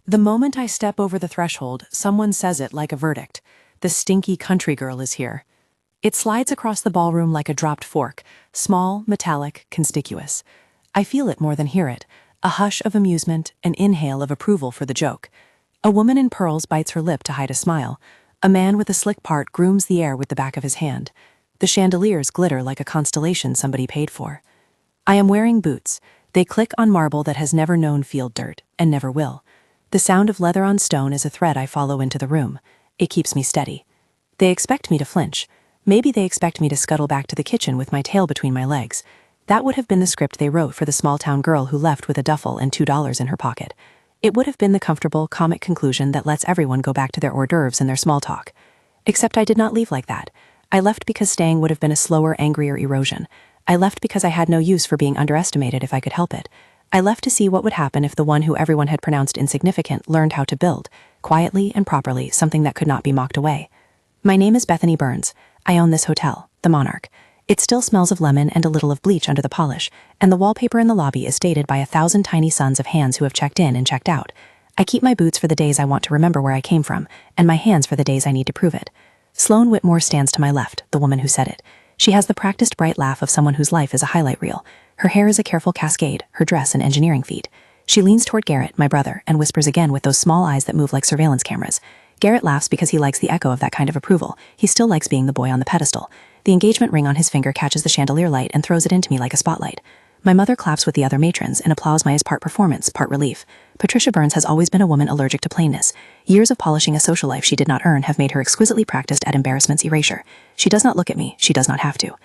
The moment I step over the threshold, someone says it like a verdict. The stinky country girl is here. It slides across the ballroom like a dropped fork, small, metallic, conspicuous. I feel it more than hear it, a hush of amusement, an inhale of approval for the joke. A woman in pearls bites her lip to hide a smile. A man with a slick part grooms the air with the back of his hand. The chandeliers glitter like a constellation somebody paid for. I am wearing boots. They click on marble that has never known field dirt, and never will. The sound of leather on stone is a thread I follow into the room. It keeps me steady. They expect me to flinch. Maybe they expect me to scuttle back to the kitchen with my tail between my legs. That would have been the script they wrote for the small-town girl who left with a duffel and $2 in her pocket. It would have been the comfortable, comic conclusion that lets everyone go back to their hors d'oeuvres and their small talk. Except I did not leave like that. I left because staying would have been a slower, angrier erosion. I left because I had no use for being underestimated if I could help it. I left to see what would happen if the one who everyone had pronounced insignificant learned how to build, quietly and properly, something that could not be mocked away. My name is Bethany Burns. I own this hotel, the Monarch. It still smells of lemon and a little of bleach under the polish, and the wallpaper in the lobby is dated by 1,000 tiny sons of hands who have checked in and checked out. I keep my boots for the days I want to remember where I came from, and my hands for the days I need to prove it. Sloane Whitmore stands to my left, the woman who said it. She has the practiced bright laugh of someone whose life is a highlight reel. Her hair is a careful cascade, her dress an engineering feat. She leans toward Garrett, my brother, and whispers again with those small eyes that move like surveillance cameras. Garrett laughs because he likes the echo of that kind of approval. He still likes being the boy on the pedestal. The engagement ring on his finger catches the chandelier light and throws it into me like a spotlight. My mother claps with the other matrons and applauds my as part performance, part relief. Patricia Burns has always been a woman allergic to plainness. Years of polishing a social life she did not earn have made her exquisitely practiced at embarrassment's erasure. She does not look at me, she does not have to.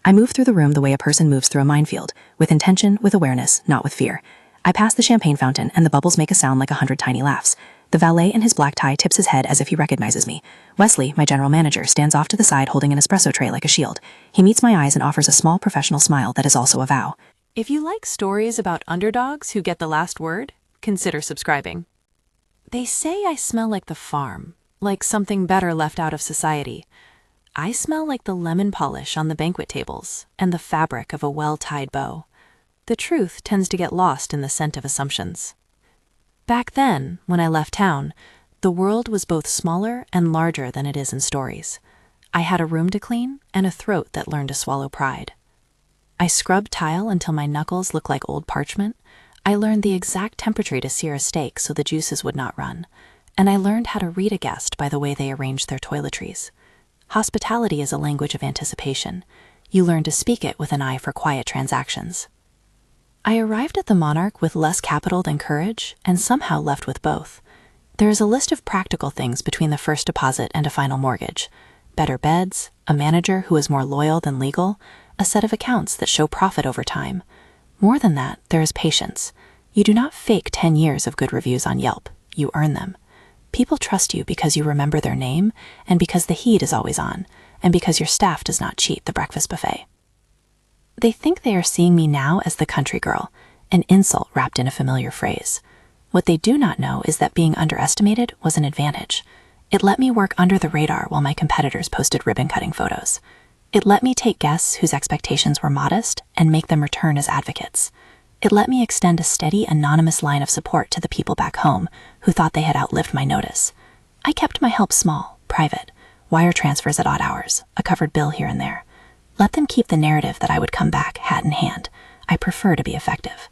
I move through the room the way a person moves through a minefield, with intention, with awareness, not with fear. I pass the champagne fountain and the bubbles make a sound like 100 tiny laughs. The valet in his black tie tips his head as if he recognizes me. Wesley, my general manager, stands off to the side holding an espresso tray like a shield. He meets my eyes and offers a small professional smile that is also a vow. If you like stories about underdogs who get the last word, consider subscribing. They say I smell like the farm, like something better left out of society. I smell like the lemon polish on the banquet tables and the fabric of a well-tied bow. The truth tends to get lost in the scent of assumptions. Back then, when I left town, the world was both smaller and larger than it is in stories. I had a room to clean and a throat that learned to swallow pride. I scrubbed tile until my knuckles looked like old parchment. I learned the exact temperature to sear a steak so the juices would not run. And I learned how to read a guest by the way they arranged their toiletries. Hospitality is a language of anticipation. You learn to speak it with an eye for quiet transactions. I arrived at the Monarch with less capital than courage, and somehow left with both. There is a list of practical things between the first deposit and a final mortgage. Better beds, a manager who is more loyal than legal, a set of accounts that show profit over time. More than that, there is patience. You do not fake 10 years of good reviews on Yelp. You earn them. People trust you because you remember their name, and because the heat is always on, and because your staff does not cheat the breakfast buffet. They think they are seeing me now as the country girl, an insult wrapped in a familiar phrase. What they do not know is that being underestimated was an advantage. It let me work under the radar while my competitors posted ribbon-cutting photos. It let me take guests whose expectations were modest and make them return as advocates. It let me extend a steady, anonymous line of support to the people back home who thought they had outlived my notice. I kept my help small, private, wire transfers at odd hours, a covered bill here and there. Let them keep the narrative that I would come back, hat in hand. I prefer to be effective.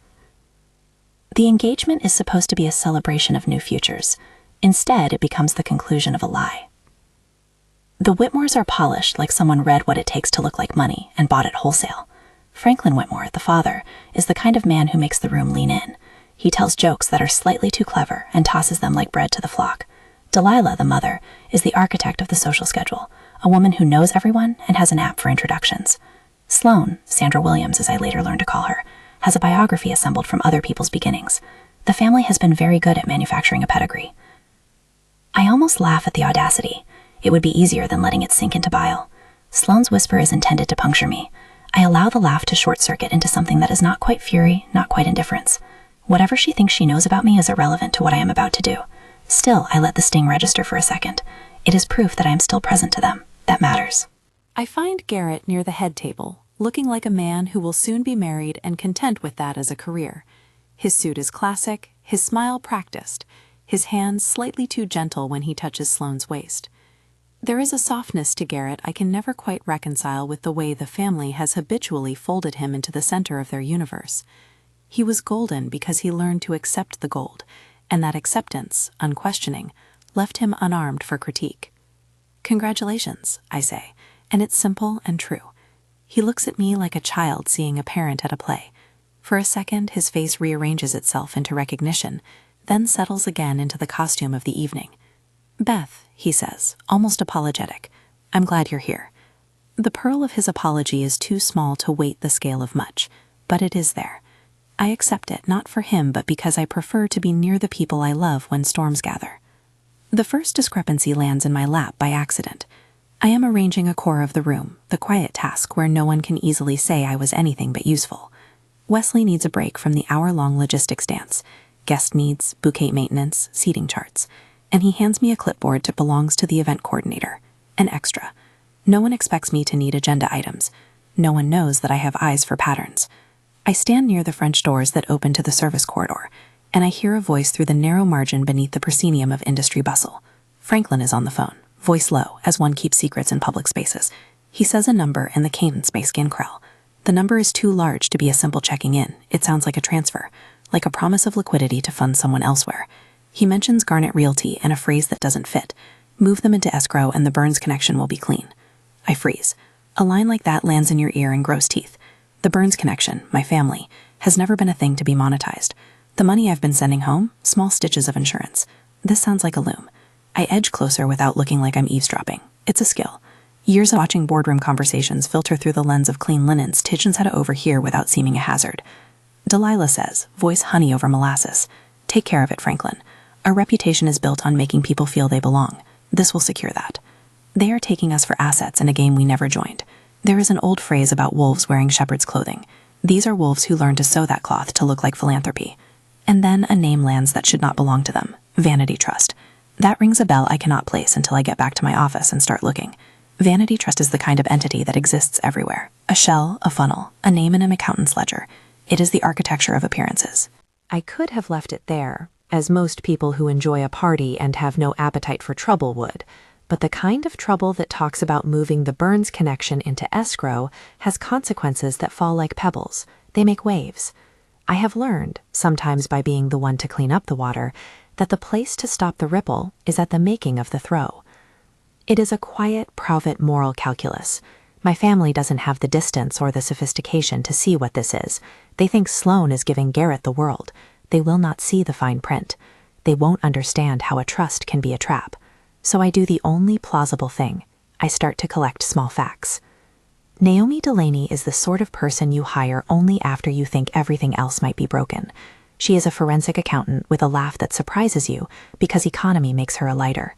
The engagement is supposed to be a celebration of new futures. Instead, it becomes the conclusion of a lie. The Whitmores are polished like someone read What It Takes to Look Like Money and bought it wholesale. Franklin Whitmore, the father, is the kind of man who makes the room lean in. He tells jokes that are slightly too clever and tosses them like bread to the flock. Delilah, the mother, is the architect of the social schedule, a woman who knows everyone and has an app for introductions. Sloane, Sandra Williams as I later learned to call her, has a biography assembled from other people's beginnings. The family has been very good at manufacturing a pedigree. I almost laugh at the audacity. It would be easier than letting it sink into bile. Sloane's whisper is intended to puncture me. I allow the laugh to short-circuit into something that is not quite fury, not quite indifference. Whatever she thinks she knows about me is irrelevant to what I am about to do. Still, I let the sting register for a second. It is proof that I am still present to them. That matters. I find Garrett near the head table, looking like a man who will soon be married and content with that as a career. His suit is classic, his smile practiced. his hands slightly too gentle when he touches Sloane's waist. There is a softness to Garrett I can never quite reconcile with the way the family has habitually folded him into the center of their universe. He was golden because he learned to accept the gold, and that acceptance, unquestioning, left him unarmed for critique. "Congratulations," I say, and it's simple and true. He looks at me like a child seeing a parent at a play. For a second, his face rearranges itself into recognition, then settles again into the costume of the evening. "Beth," he says, almost apologetic, "I'm glad you're here." The pearl of his apology is too small to weight the scale of much, but it is there. I accept it not for him but because I prefer to be near the people I love when storms gather. The first discrepancy lands in my lap by accident. I am arranging a core of the room, the quiet task where no one can easily say I was anything but useful. Wesley needs a break from the hour-long logistics dance, guest needs, bouquet maintenance, seating charts, and he hands me a clipboard that belongs to the event coordinator, an extra. No one expects me to need agenda items. No one knows that I have eyes for patterns. I stand near the French doors that open to the service corridor, and I hear a voice through the narrow margin beneath the proscenium of industry bustle. Franklin is on the phone, voice low, as one keeps secrets in public spaces. He says a number and the cadence makes skin crawl. The number is too large to be a simple checking in. It sounds like a transfer, like a promise of liquidity to fund someone elsewhere. He mentions Garnet Realty and a phrase that doesn't fit. Move them into escrow and the Burns connection will be clean. I freeze. A line like that lands in your ear and grows teeth. The Burns connection, my family, has never been a thing to be monetized. The money I've been sending home, small stitches of insurance. This sounds like a loom. I edge closer without looking like I'm eavesdropping. It's a skill. Years of watching boardroom conversations filter through the lens of clean linens teaches how to overhear without seeming a hazard. Delilah says, voice honey over molasses. Take care of it, Franklin. Our reputation is built on making people feel they belong. This will secure that. They are taking us for assets in a game we never joined. There is an old phrase about wolves wearing shepherd's clothing. These are wolves who learn to sew that cloth to look like philanthropy. And then a name lands that should not belong to them. Vanity Trust. That rings a bell I cannot place until I get back to my office and start looking. Vanity Trust is the kind of entity that exists everywhere. A shell, a funnel, a name in an accountant's ledger. It is the architecture of appearances. I could have left it there, as most people who enjoy a party and have no appetite for trouble would. But the kind of trouble that talks about moving the Burns connection into escrow has consequences that fall like pebbles. They make waves. I have learned, sometimes by being the one to clean up the water, that the place to stop the ripple is at the making of the throw. It is a quiet, private moral calculus. My family doesn't have the distance or the sophistication to see what this is. They think Sloane is giving Garrett the world. They will not see the fine print. They won't understand how a trust can be a trap. So I do the only plausible thing. I start to collect small facts. Naomi Delaney is the sort of person you hire only after you think everything else might be broken. She is a forensic accountant with a laugh that surprises you because economy makes her a lighter.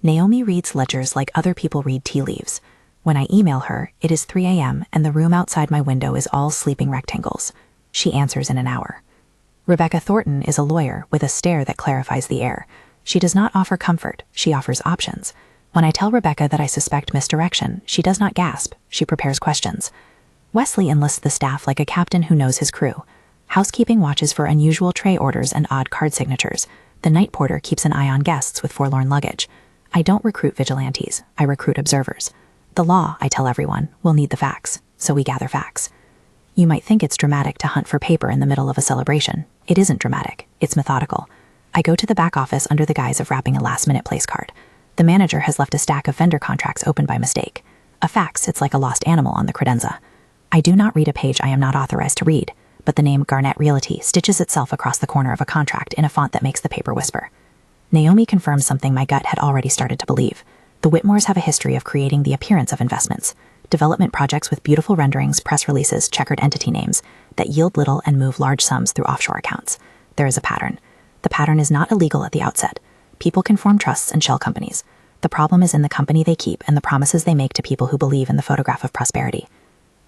Naomi reads ledgers like other people read tea leaves. When I email her, it is 3 a.m. and the room outside my window is all sleeping rectangles. She answers in an hour. Rebecca Thornton is a lawyer with a stare that clarifies the air. She does not offer comfort, she offers options. When I tell Rebecca that I suspect misdirection, she does not gasp, she prepares questions. Wesley enlists the staff like a captain who knows his crew. Housekeeping watches for unusual tray orders and odd card signatures. The night porter keeps an eye on guests with forlorn luggage. I don't recruit vigilantes, I recruit observers. The law, I tell everyone, will need the facts, so we gather facts. You might think it's dramatic to hunt for paper in the middle of a celebration. It isn't dramatic, it's methodical. I go to the back office under the guise of wrapping a last-minute place card. The manager has left a stack of vendor contracts open by mistake. A fax sits like a lost animal on the credenza. I do not read a page I am not authorized to read, but the name Garnet Realty stitches itself across the corner of a contract in a font that makes the paper whisper. Naomi confirms something my gut had already started to believe. The Whitmores have a history of creating the appearance of investments. Development projects with beautiful renderings, press releases, checkered entity names that yield little and move large sums through offshore accounts. There is a pattern. The pattern is not illegal at the outset. People can form trusts and shell companies. The problem is in the company they keep and the promises they make to people who believe in the photograph of prosperity.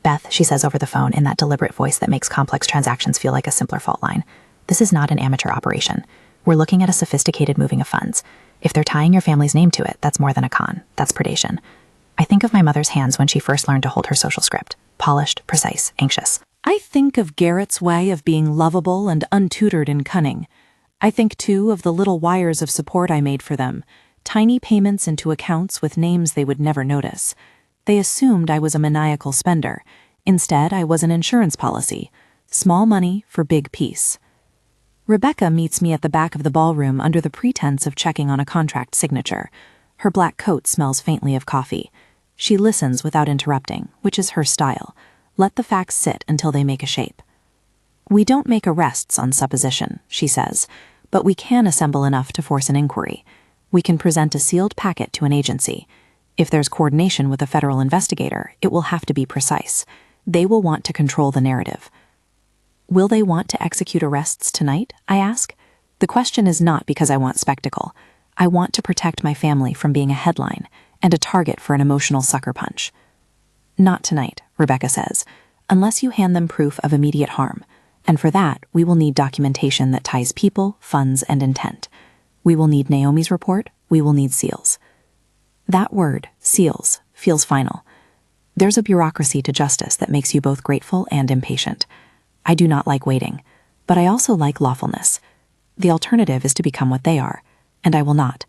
Beth, she says over the phone in that deliberate voice that makes complex transactions feel like a simpler fault line. This is not an amateur operation. We're looking at a sophisticated moving of funds. If they're tying your family's name to it, that's more than a con. That's predation. I think of my mother's hands when she first learned to hold her social script. Polished, precise, anxious. I think of Garrett's way of being lovable and untutored in cunning. I think, too, of the little wires of support I made for them, tiny payments into accounts with names they would never notice. They assumed I was a maniacal spender. Instead, I was an insurance policy. Small money for big peace. Rebecca meets me at the back of the ballroom under the pretense of checking on a contract signature. Her black coat smells faintly of coffee. She listens without interrupting, which is her style. Let the facts sit until they make a shape. We don't make arrests on supposition, she says, but we can assemble enough to force an inquiry. We can present a sealed packet to an agency. If there's coordination with a federal investigator, it will have to be precise. They will want to control the narrative. Will they want to execute arrests tonight? I ask. The question is not because I want spectacle. I want to protect my family from being a headline and a target for an emotional sucker punch. Not tonight, Rebecca says, unless you hand them proof of immediate harm. And for that, we will need documentation that ties people, funds, and intent. We will need Naomi's report. We will need seals. That word, seals, feels final. There's a bureaucracy to justice that makes you both grateful and impatient. I do not like waiting, but I also like lawfulness. The alternative is to become what they are, and I will not.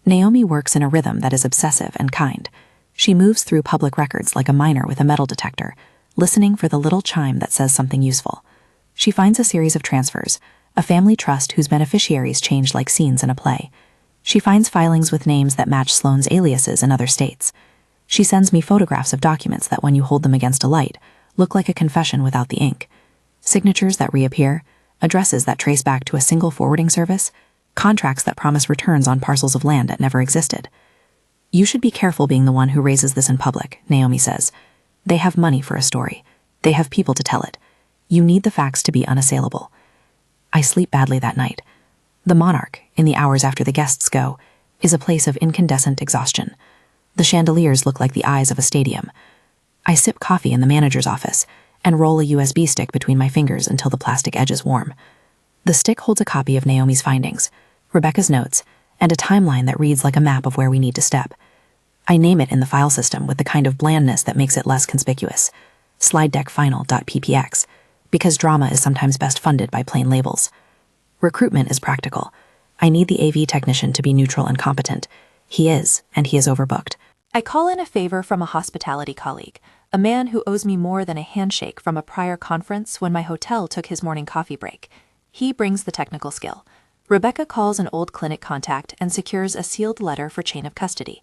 Naomi works in a rhythm that is obsessive and kind. She moves through public records like a miner with a metal detector, listening for the little chime that says something useful. She finds a series of transfers, a family trust whose beneficiaries change like scenes in a play. She finds filings with names that match Sloane's aliases in other states. She sends me photographs of documents that, when you hold them against a light, look like a confession without the ink. Signatures that reappear, addresses that trace back to a single forwarding service, contracts that promise returns on parcels of land that never existed. You should be careful being the one who raises this in public, Naomi says. They have money for a story. They have people to tell it. You need the facts to be unassailable. I sleep badly that night. The Monarch, in the hours after the guests go, is a place of incandescent exhaustion. The chandeliers look like the eyes of a stadium. I sip coffee in the manager's office and roll a USB stick between my fingers until the plastic edge is warm. The stick holds a copy of Naomi's findings, Rebecca's notes, and a timeline that reads like a map of where we need to step. I name it in the file system with the kind of blandness that makes it less conspicuous, slidedeckfinal.ppx, because drama is sometimes best funded by plain labels. Recruitment is practical. I need the AV technician to be neutral and competent. He is, and he is overbooked. I call in a favor from a hospitality colleague, a man who owes me more than a handshake from a prior conference when my hotel took his morning coffee break. He brings the technical skill. Rebecca calls an old clinic contact and secures a sealed letter for chain of custody.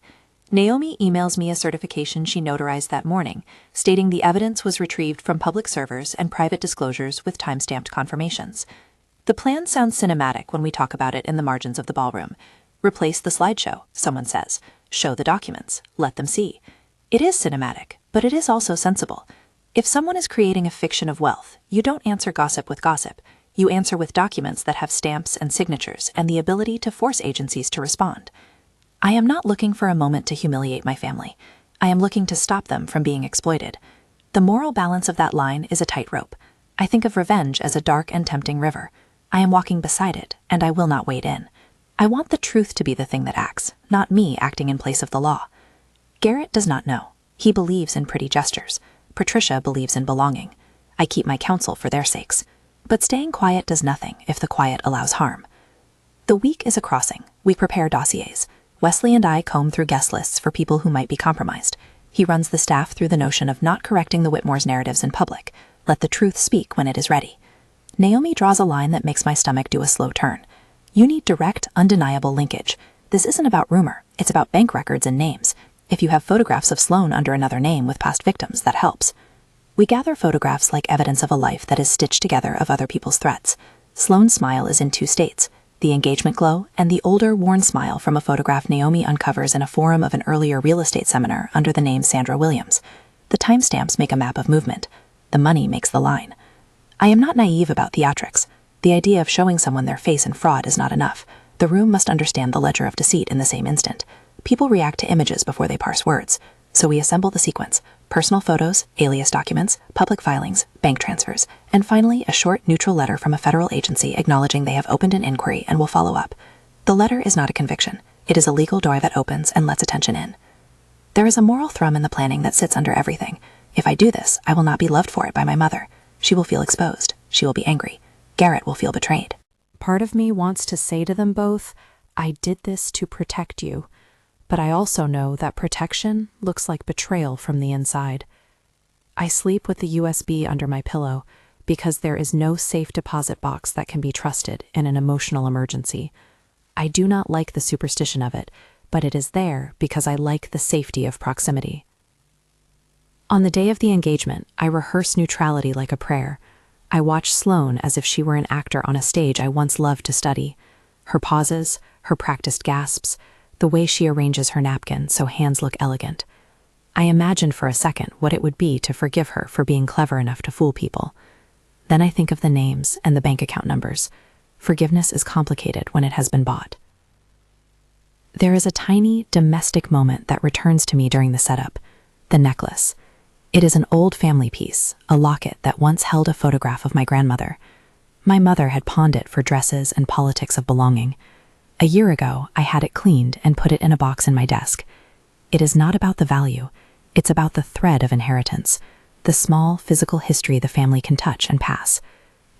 Naomi emails me a certification she notarized that morning, stating the evidence was retrieved from public servers and private disclosures with time-stamped confirmations. The plan sounds cinematic when we talk about it in the margins of the ballroom. Replace the slideshow, someone says. Show the documents. Let them see. It is cinematic, but it is also sensible. If someone is creating a fiction of wealth, you don't answer gossip with gossip. You answer with documents that have stamps and signatures and the ability to force agencies to respond. I am not looking for a moment to humiliate my family. I am looking to stop them from being exploited. The moral balance of that line is a tightrope. I think of revenge as a dark and tempting river. I am walking beside it, and I will not wade in. I want the truth to be the thing that acts, not me acting in place of the law. Garrett does not know. He believes in pretty gestures. Patricia believes in belonging. I keep my counsel for their sakes. But staying quiet does nothing if the quiet allows harm. The week is a crossing. We prepare dossiers. Wesley and I comb through guest lists for people who might be compromised. He runs the staff through the notion of not correcting the Whitmore's narratives in public. Let the truth speak when it is ready. Naomi draws a line that makes my stomach do a slow turn. You need direct, undeniable linkage. This isn't about rumor. It's about bank records and names. If you have photographs of Sloane under another name with past victims, that helps. We gather photographs like evidence of a life that is stitched together of other people's threats. Sloane's smile is in 2 states, the engagement glow and the older, worn smile from a photograph Naomi uncovers in a forum of an earlier real estate seminar under the name Sandra Williams. The timestamps make a map of movement. The money makes the line. I am not naive about theatrics. The idea of showing someone their face in fraud is not enough. The room must understand the ledger of deceit in the same instant. People react to images before they parse words. So we assemble the sequence: personal photos, alias documents, public filings, bank transfers, and finally a short, neutral letter from a federal agency acknowledging they have opened an inquiry and will follow up. The letter is not a conviction. It is a legal door that opens and lets attention in. There is a moral thrum in the planning that sits under everything. If I do this, I will not be loved for it by my mother. She will feel exposed. She will be angry. Garrett will feel betrayed. part of me wants to say to them both, I did this to protect you. But I also know that protection looks like betrayal from the inside. I sleep with the USB under my pillow because there is no safe deposit box that can be trusted in an emotional emergency. I do not like the superstition of it, but it is there because I like the safety of proximity. On the day of the engagement, I rehearse neutrality like a prayer. I watch Sloane as if she were an actor on a stage I once loved to study. Her pauses, her practiced gasps, the way she arranges her napkin so hands look elegant. I imagined for a second what it would be to forgive her for being clever enough to fool people. Then I think of the names and the bank account numbers. Forgiveness is complicated when it has been bought. There is a tiny, domestic moment that returns to me during the setup: the necklace. It is an old family piece, a locket that once held a photograph of my grandmother. My mother had pawned it for dresses and politics of belonging. A year ago, I had it cleaned and put it in a box in my desk. It is not about the value. It's about the thread of inheritance, the small physical history the family can touch and pass.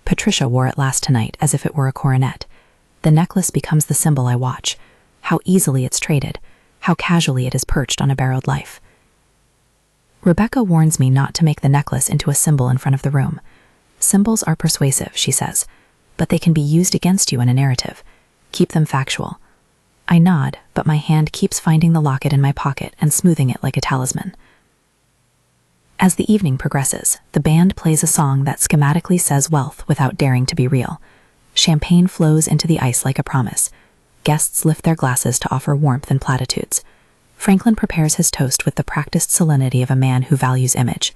Patricia wore it last night as if it were a coronet. The necklace becomes the symbol I watch, how easily it's traded, how casually it is perched on a borrowed life. Rebecca warns me not to make the necklace into a symbol in front of the room. Symbols are persuasive, she says, but they can be used against you in a narrative. Keep them factual. I nod, but my hand keeps finding the locket in my pocket and smoothing it like a talisman. As the evening progresses, the band plays a song that schematically says wealth without daring to be real. Champagne flows into the ice like a promise. Guests lift their glasses to offer warmth and platitudes. Franklin prepares his toast with the practiced solemnity of a man who values image.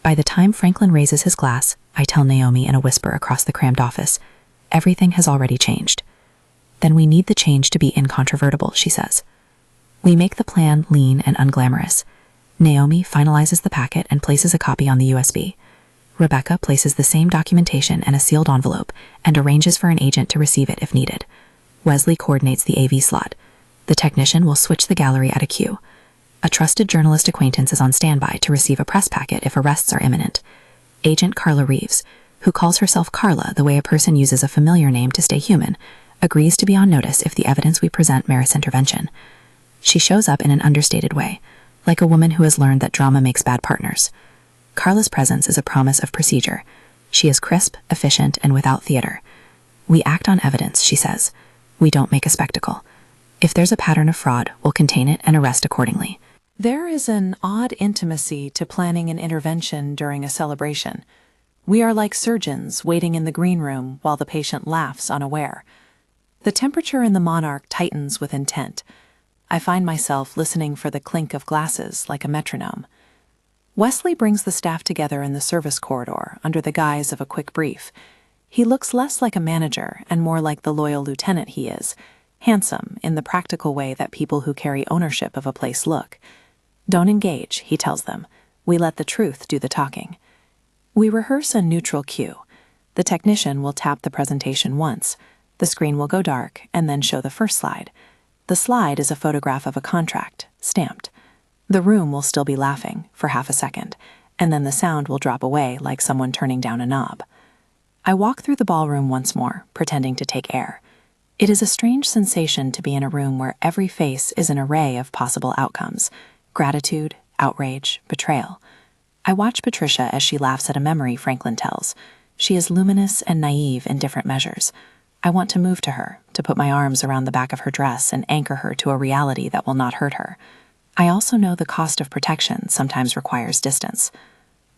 By the time Franklin raises his glass, I tell Naomi in a whisper across the crammed office, everything has already changed. Then we need the change to be incontrovertible, she says. We make the plan lean and unglamorous. Naomi finalizes the packet and places a copy on the USB. Rebecca places the same documentation in a sealed envelope and arranges for an agent to receive it if needed. Wesley coordinates the AV slot. The technician will switch the gallery at a cue. A trusted journalist acquaintance is on standby to receive a press packet if arrests are imminent. Agent Carla Reeves, who calls herself Carla the way a person uses a familiar name to stay human, agrees to be on notice if the evidence we present merits intervention. She shows up in an understated way, like a woman who has learned that drama makes bad partners. Carla's presence is a promise of procedure. She is crisp, efficient, and without theater. We act on evidence, she says. We don't make a spectacle. If there's a pattern of fraud, we'll contain it and arrest accordingly. There is an odd intimacy to planning an intervention during a celebration. We are like surgeons waiting in the green room while the patient laughs unaware. The temperature in the Monarch tightens with intent. I find myself listening for the clink of glasses like a metronome. Wesley brings the staff together in the service corridor under the guise of a quick brief. He looks less like a manager and more like the loyal lieutenant he is, handsome in the practical way that people who carry ownership of a place look. Don't engage, he tells them. We let the truth do the talking. We rehearse a neutral cue. The technician will tap the presentation once. The screen will go dark and then show the first slide. The slide is a photograph of a contract, stamped. The room will still be laughing for half a second, and then the sound will drop away like someone turning down a knob. I walk through the ballroom once more, pretending to take air. It is a strange sensation to be in a room where every face is an array of possible outcomes: gratitude, outrage, betrayal. I watch Patricia as she laughs at a memory Franklin tells. She is luminous and naive in different measures. I want to move to her, to put my arms around the back of her dress and anchor her to a reality that will not hurt her. I also know the cost of protection sometimes requires distance.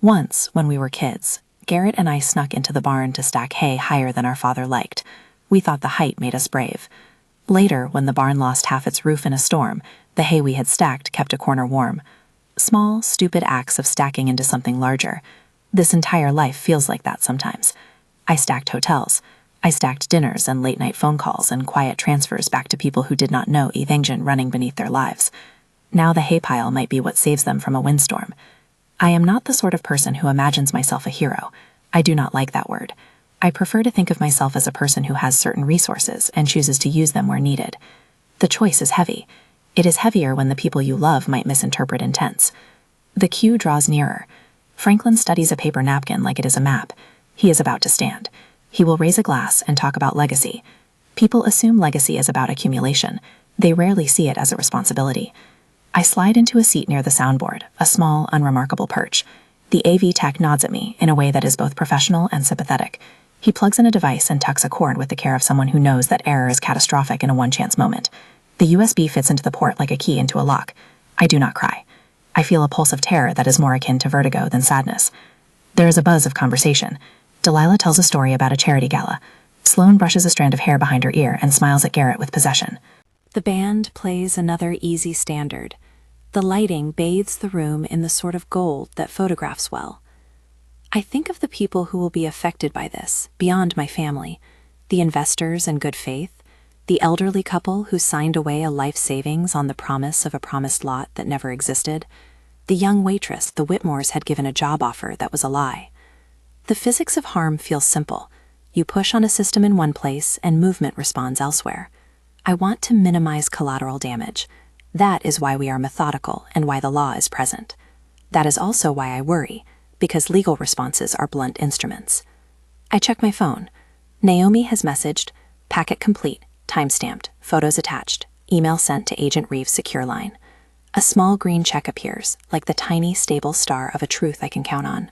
Once, when we were kids, Garrett and I snuck into the barn to stack hay higher than our father liked. We thought the height made us brave. Later, when the barn lost half its roof in a storm, the hay we had stacked kept a corner warm. Small, stupid acts of stacking into something larger. This entire life feels like that sometimes. I stacked hotels. I stacked dinners and late-night phone calls and quiet transfers back to people who did not know evasion running beneath their lives. Now the hay pile might be what saves them from a windstorm. I am not the sort of person who imagines myself a hero. I do not like that word. I prefer to think of myself as a person who has certain resources and chooses to use them where needed. The choice is heavy. It is heavier when the people you love might misinterpret intents. The cue draws nearer. Franklin studies a paper napkin like it is a map. He is about to stand. He will raise a glass and talk about legacy. People assume legacy is about accumulation. They rarely see it as a responsibility. I slide into a seat near the soundboard, a small, unremarkable perch. The AV tech nods at me in a way that is both professional and sympathetic. He plugs in a device and tucks a cord with the care of someone who knows that error is catastrophic in a one-chance moment. The USB fits into the port like a key into a lock. I do not cry. I feel a pulse of terror that is more akin to vertigo than sadness. There is a buzz of conversation. Delilah tells a story about a charity gala. Sloane brushes a strand of hair behind her ear and smiles at Garrett with possession. The band plays another easy standard. The lighting bathes the room in the sort of gold that photographs well. I think of the people who will be affected by this, beyond my family, the investors in good faith, the elderly couple who signed away a life savings on the promise of a promised lot that never existed, the young waitress the Whitmores had given a job offer that was a lie. The physics of harm feels simple. You push on a system in one place and movement responds elsewhere. I want to minimize collateral damage. That is why we are methodical and why the law is present. That is also why I worry, because legal responses are blunt instruments. I check my phone. Naomi has messaged, packet complete, timestamped, photos attached, email sent to Agent Reeves' secure line. A small green check appears, like the tiny, stable star of a truth I can count on.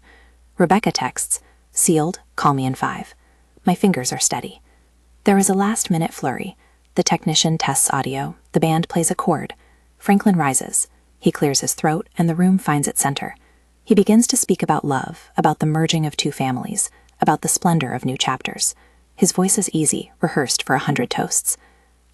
Rebecca texts, sealed, call me in 5. My fingers are steady. There is a last-minute flurry. The technician tests audio, the band plays a chord. Franklin rises. He clears his throat, and the room finds its center. He begins to speak about love, about the merging of two families, about the splendor of new chapters. His voice is easy, rehearsed for 100 toasts.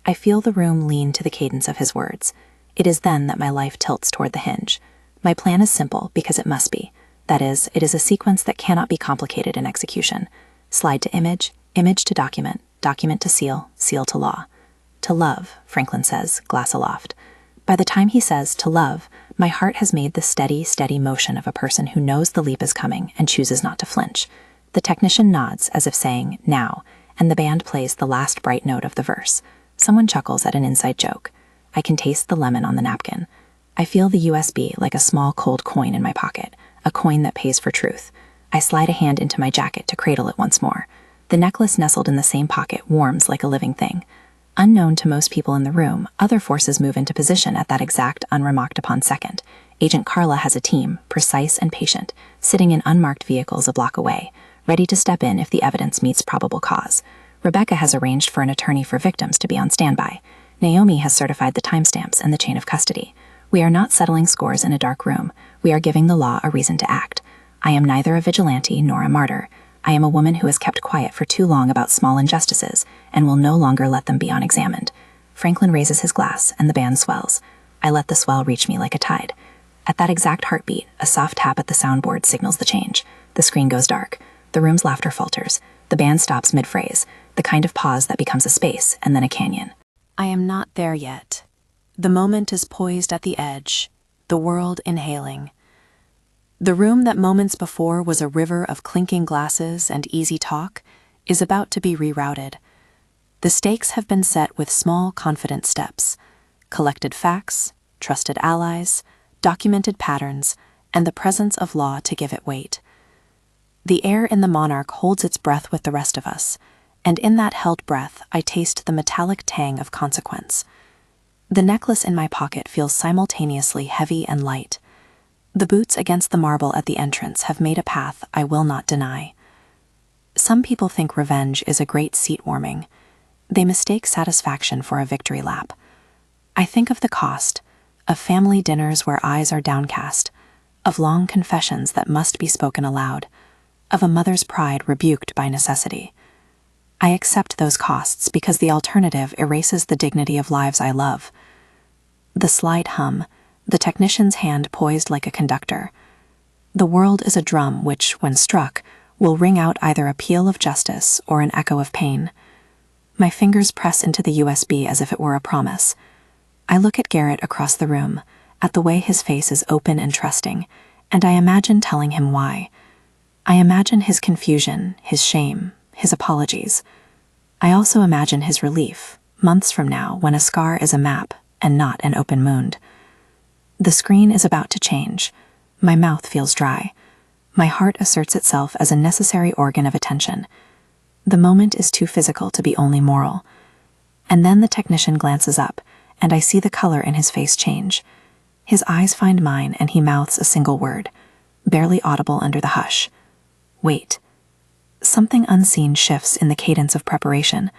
I feel the room lean to the cadence of his words. It is then that my life tilts toward the hinge. My plan is simple because it must be. That is, it is a sequence that cannot be complicated in execution. Slide to image, image to document, document to seal, seal to law. To love, Franklin says, glass aloft. By the time he says, to love, my heart has made the steady, steady motion of a person who knows the leap is coming and chooses not to flinch. The technician nods as if saying, now, and the band plays the last bright note of the verse. Someone chuckles at an inside joke. I can taste the lemon on the napkin. I feel the USB like a small cold coin in my pocket, a coin that pays for truth. I slide a hand into my jacket to cradle it once more. The necklace nestled in the same pocket warms like a living thing. Unknown to most people in the room, other forces move into position at that exact unremarked-upon second. Agent Carla has a team, precise and patient, sitting in unmarked vehicles a block away, ready to step in if the evidence meets probable cause. Rebecca has arranged for an attorney for victims to be on standby. Naomi has certified the timestamps and the chain of custody. We are not settling scores in a dark room. We are giving the law a reason to act. I am neither a vigilante nor a martyr. I am a woman who has kept quiet for too long about small injustices and will no longer let them be unexamined. Franklin raises his glass and the band swells. I let the swell reach me like a tide. At that exact heartbeat, a soft tap at the soundboard signals the change. The screen goes dark. The room's laughter falters. The band stops mid-phrase, the kind of pause that becomes a space and then a canyon. I am not there yet. The moment is poised at the edge, the world inhaling. The room that moments before was a river of clinking glasses and easy talk is about to be rerouted. The stakes have been set with small, confident steps, collected facts, trusted allies, documented patterns, and the presence of law to give it weight. The air in the Monarch holds its breath with the rest of us, and in that held breath I taste the metallic tang of consequence. The necklace in my pocket feels simultaneously heavy and light. The boots against the marble at the entrance have made a path I will not deny. Some people think revenge is a great seat warming. They mistake satisfaction for a victory lap. I think of the cost, of family dinners where eyes are downcast, of long confessions that must be spoken aloud, of a mother's pride rebuked by necessity. I accept those costs because the alternative erases the dignity of lives I love. The slight hum, the technician's hand poised like a conductor. The world is a drum which, when struck, will ring out either a peal of justice or an echo of pain. My fingers press into the USB as if it were a promise. I look at Garrett across the room, at the way his face is open and trusting, and I imagine telling him why. I imagine his confusion, his shame, his apologies. I also imagine his relief, months from now, when a scar is a map and not an open wound. The screen is about to change. My mouth feels dry. My heart asserts itself as a necessary organ of attention. The moment is too physical to be only moral. And then the technician glances up, and I see the color in his face change. His eyes find mine, and he mouths a single word, barely audible under the hush. Wait. Something unseen shifts in the cadence of preparation.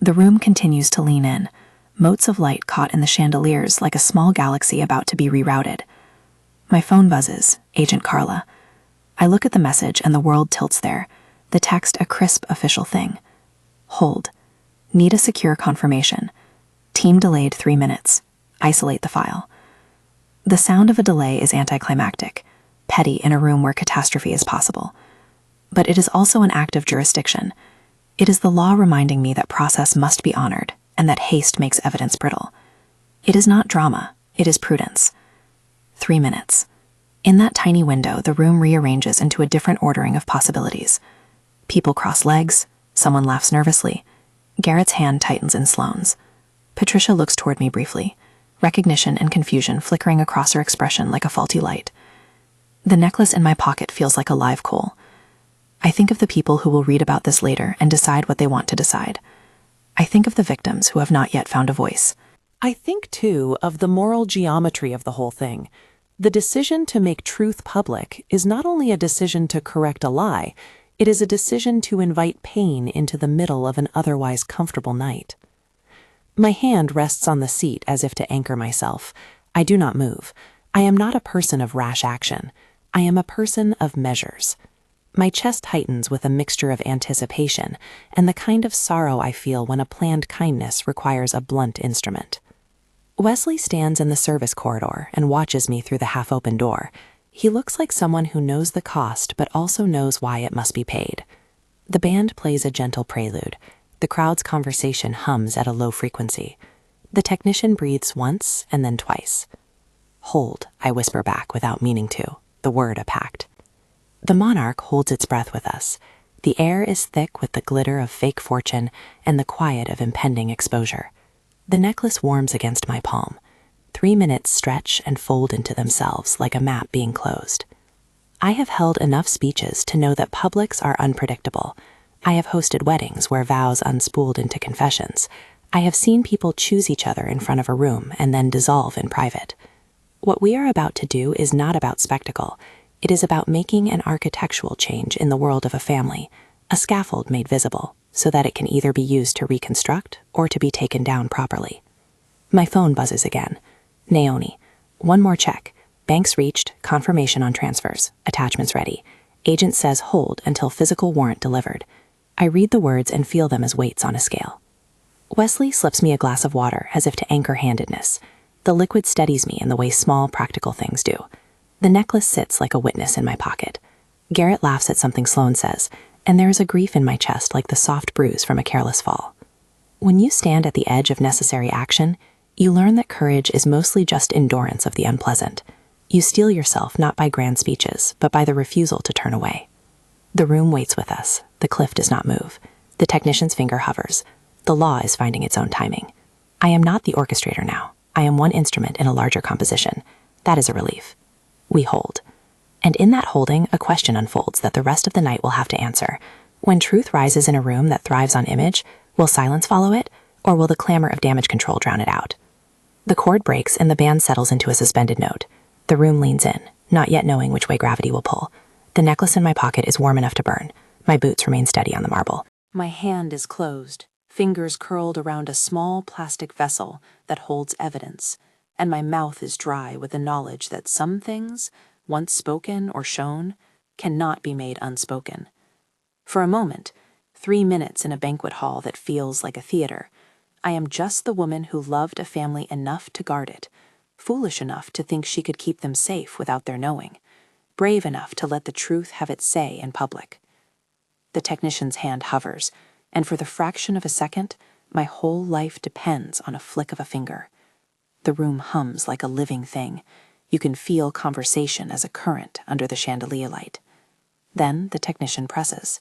The room continues to lean in, motes of light caught in the chandeliers like a small galaxy about to be rerouted. My phone buzzes, Agent Carla. I look at the message and the world tilts there, the text a crisp official thing. Hold. Need a secure confirmation. Team delayed 3 minutes. Isolate the file. The sound of a delay is anticlimactic, petty in a room where catastrophe is possible. But it is also an act of jurisdiction. It is the law reminding me that process must be honored and that haste makes evidence brittle. It is not drama, it is prudence. 3 minutes. In that tiny window, the room rearranges into a different ordering of possibilities. People cross legs, someone laughs nervously. Garrett's hand tightens in Sloane's. Patricia looks toward me briefly, recognition and confusion flickering across her expression like a faulty light. The necklace in my pocket feels like a live coal. I think of the people who will read about this later and decide what they want to decide. I think of the victims who have not yet found a voice. I think, too, of the moral geometry of the whole thing. The decision to make truth public is not only a decision to correct a lie, it is a decision to invite pain into the middle of an otherwise comfortable night. My hand rests on the seat as if to anchor myself. I do not move. I am not a person of rash action. I am a person of measures. My chest tightens with a mixture of anticipation and the kind of sorrow I feel when a planned kindness requires a blunt instrument. Wesley stands in the service corridor and watches me through the half-open door. He looks like someone who knows the cost but also knows why it must be paid. The band plays a gentle prelude. The crowd's conversation hums at a low frequency. The technician breathes once and then twice. Hold, I whisper back without meaning to, the word a pact. The monarch holds its breath with us. The air is thick with the glitter of fake fortune and the quiet of impending exposure. The necklace warms against my palm. 3 minutes stretch and fold into themselves like a map being closed. I have held enough speeches to know that publics are unpredictable. I have hosted weddings where vows unspooled into confessions. I have seen people choose each other in front of a room and then dissolve in private. What we are about to do is not about spectacle. It is about making an architectural change in the world of a family, a scaffold made visible, so that it can either be used to reconstruct or to be taken down properly. My phone buzzes again. Naomi. One more check. Banks reached, confirmation on transfers, attachments ready. Agent says hold until physical warrant delivered. I read the words and feel them as weights on a scale. Wesley slips me a glass of water as if to anchor handedness. The liquid steadies me in the way small, practical things do. The necklace sits like a witness in my pocket. Garrett laughs at something Sloane says, and there is a grief in my chest like the soft bruise from a careless fall. When you stand at the edge of necessary action, you learn that courage is mostly just endurance of the unpleasant. You steel yourself not by grand speeches, but by the refusal to turn away. The room waits with us. The cliff does not move. The technician's finger hovers. The law is finding its own timing. I am not the orchestrator now. I am one instrument in a larger composition. That is a relief. We hold. And in that holding, a question unfolds that the rest of the night will have to answer. When truth rises in a room that thrives on image, will silence follow it, or will the clamor of damage control drown it out? The chord breaks and the band settles into a suspended note. The room leans in, not yet knowing which way gravity will pull. The necklace in my pocket is warm enough to burn. My boots remain steady on the marble. My hand is closed, fingers curled around a small plastic vessel that holds evidence, and my mouth is dry with the knowledge that some things, once spoken or shown, cannot be made unspoken. For a moment, 3 minutes in a banquet hall that feels like a theater, I am just the woman who loved a family enough to guard it, foolish enough to think she could keep them safe without their knowing, brave enough to let the truth have its say in public. The technician's hand hovers, and for the fraction of a second, my whole life depends on a flick of a finger. The room hums like a living thing. You can feel conversation as a current under the chandelier light. Then the technician presses.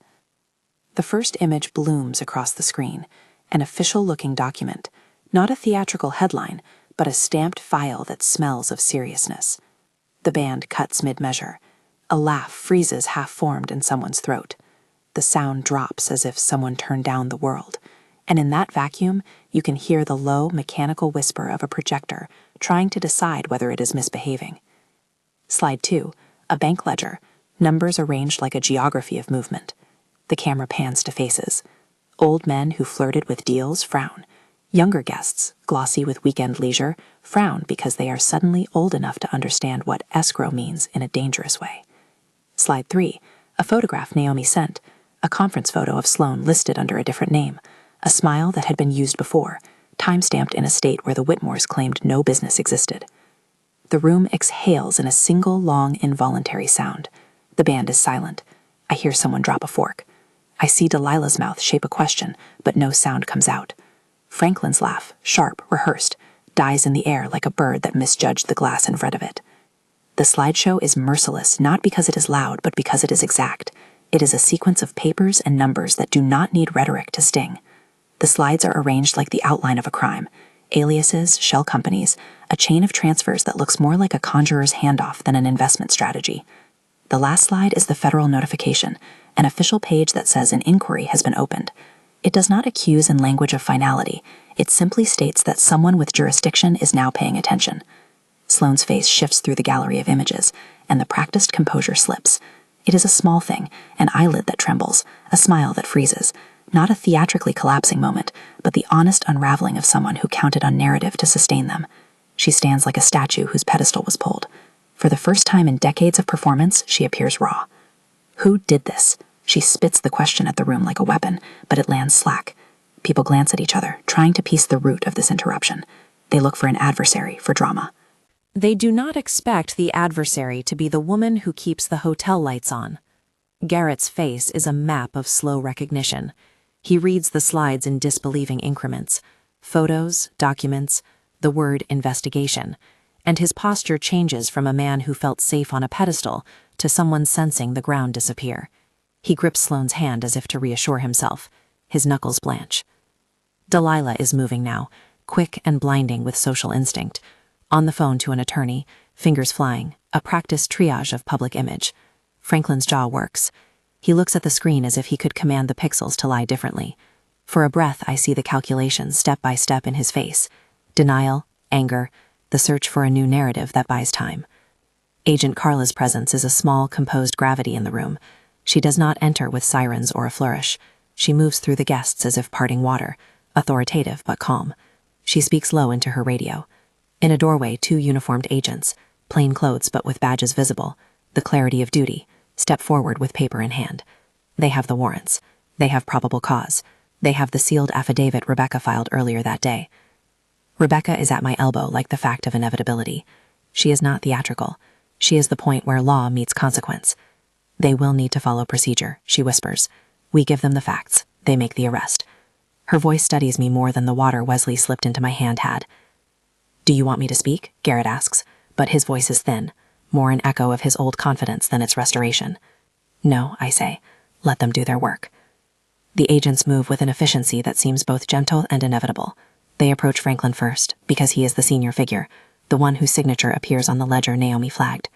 The first image blooms across the screen, an official-looking document, not a theatrical headline, but a stamped file that smells of seriousness. The band cuts mid-measure. A laugh freezes half-formed in someone's throat. the sound drops as if someone turned down the world. And in that vacuum, you can hear the low, mechanical whisper of a projector trying to decide whether it is misbehaving. Slide 2, a bank ledger, numbers arranged like a geography of movement. The camera pans to faces. Old men who flirted with deals frown. Younger guests, glossy with weekend leisure, frown because they are suddenly old enough to understand what escrow means in a dangerous way. Slide 3, a photograph Naomi sent, a conference photo of Sloane listed under a different name, a smile that had been used before, time-stamped in a state where the Whitmores claimed no business existed. The room exhales in a single long involuntary sound. The band is silent. I hear someone drop a fork. I see Delilah's mouth shape a question, but no sound comes out. Franklin's laugh, sharp, rehearsed, dies in the air like a bird that misjudged the glass in front of it. The slideshow is merciless not because it is loud, but because it is exact. It is a sequence of papers and numbers that do not need rhetoric to sting. The slides are arranged like the outline of a crime. Aliases, shell companies, a chain of transfers that looks more like a conjurer's handoff than an investment strategy. The last slide is the federal notification, an official page that says an inquiry has been opened. It does not accuse in language of finality. It simply states that someone with jurisdiction is now paying attention. Sloane's face shifts through the gallery of images, and the practiced composure slips. It is a small thing, an eyelid that trembles, a smile that freezes. Not a theatrically collapsing moment, but the honest unraveling of someone who counted on narrative to sustain them. She stands like a statue whose pedestal was pulled. For the first time in decades of performance, she appears raw. Who did this? She spits the question at the room like a weapon, but it lands slack. People glance at each other, trying to piece the root of this interruption. They look for an adversary, for drama. They do not expect the adversary to be the woman who keeps the hotel lights on. Garrett's face is a map of slow recognition. He reads the slides in disbelieving increments. Photos, documents, the word investigation. And his posture changes from a man who felt safe on a pedestal to someone sensing the ground disappear. He grips Sloane's hand as if to reassure himself. His knuckles blanch. Delilah is moving now, quick and blinding with social instinct. On the phone to an attorney, fingers flying, a practiced triage of public image. Franklin's jaw works. He looks at the screen as if he could command the pixels to lie differently. For a breath, I see the calculations step by step in his face. Denial, anger, the search for a new narrative that buys time. Agent Carla's presence is a small, composed gravity in the room. She does not enter with sirens or a flourish. She moves through the guests as if parting water, authoritative but calm. She speaks low into her radio. In a doorway, 2 uniformed agents, plain clothes but with badges visible, the clarity of duty, step forward with paper in hand. They have the warrants. They have probable cause. They have the sealed affidavit Rebecca filed earlier that day. Rebecca is at my elbow like the fact of inevitability. She is not theatrical. She is the point where law meets consequence. They will need to follow procedure, she whispers. We give them the facts. They make the arrest. Her voice steadies me more than the water Wesley slipped into my hand had. Do you want me to speak? Garrett asks, but his voice is thin, more an echo of his old confidence than its restoration. No, I say. Let them do their work. The agents move with an efficiency that seems both gentle and inevitable. They approach Franklin first, because he is the senior figure, the one whose signature appears on the ledger Naomi flagged.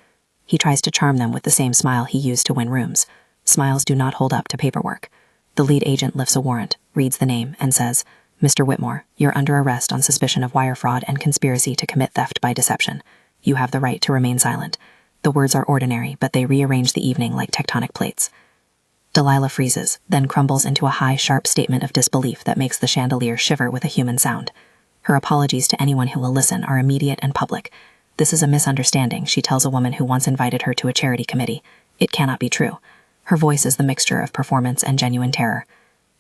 He tries to charm them with the same smile he used to win rooms. Smiles do not hold up to paperwork. The lead agent lifts a warrant, reads the name, and says, Mr. Whitmore, you're under arrest on suspicion of wire fraud and conspiracy to commit theft by deception. You have the right to remain silent. The words are ordinary, but they rearrange the evening like tectonic plates. Delilah freezes, then crumbles into a high, sharp statement of disbelief that makes the chandelier shiver with a human sound. Her apologies to anyone who will listen are immediate and public. This is a misunderstanding, she tells a woman who once invited her to a charity committee. It cannot be true. Her voice is the mixture of performance and genuine terror.